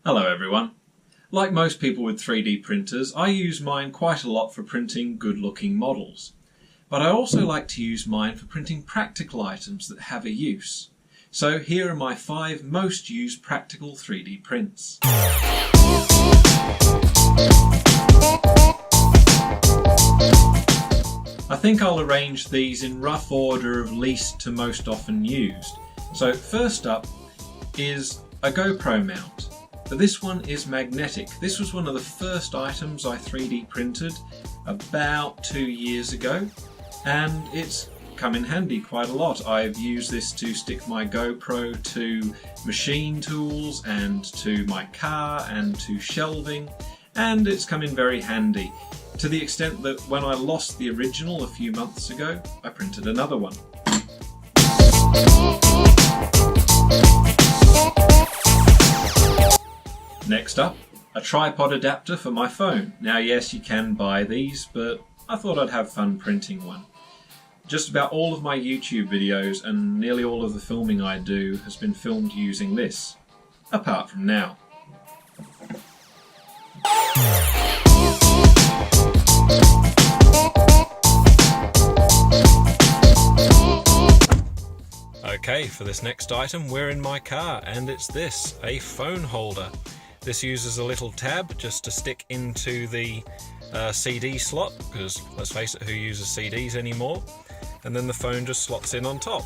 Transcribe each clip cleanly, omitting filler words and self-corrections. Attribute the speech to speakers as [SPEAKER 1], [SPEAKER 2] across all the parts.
[SPEAKER 1] Hello everyone. Like most people with 3D printers, I use mine quite a lot for printing good-looking models. But I also like to use mine for printing practical items that have a use. So here are my 5 most used practical 3D prints. I think I'll arrange these in rough order of least to most often used. So first up is a GoPro mount. But this one is magnetic. This was one of the first items I 3D printed about 2 years ago, and it's come in handy quite a lot. I've used this to stick my GoPro to machine tools and to my car and to shelving, and it's come in very handy, to the extent that when I lost the original a few months ago, I printed another one. Next up, a tripod adapter for my phone. Now yes, you can buy these, but I thought I'd have fun printing one. Just about all of my YouTube videos and nearly all of the filming I do has been filmed using this, apart from now. Okay, for this next item we're in my car, and it's this, a phone holder. This uses a little tab just to stick into the CD slot, because let's face it, who uses CDs anymore? And then the phone just slots in on top.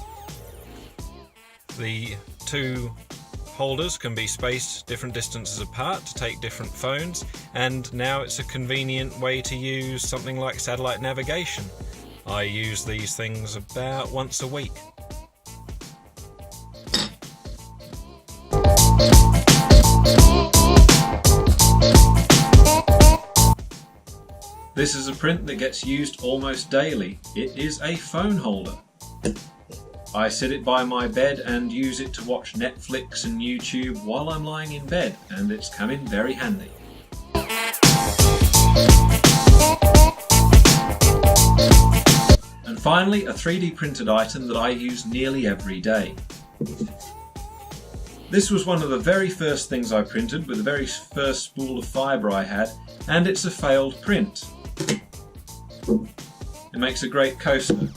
[SPEAKER 1] The two holders can be spaced different distances apart to take different phones, and now it's a convenient way to use something like satellite navigation. I use these things about once a week. This is a print that gets used almost daily. It is a phone holder. I sit it by my bed and use it to watch Netflix and YouTube while I'm lying in bed, and it's come in very handy. And finally, a 3D printed item that I use nearly every day. This was one of the very first things I printed with the very first spool of fibre I had, and it's a failed print. It makes a great coaster.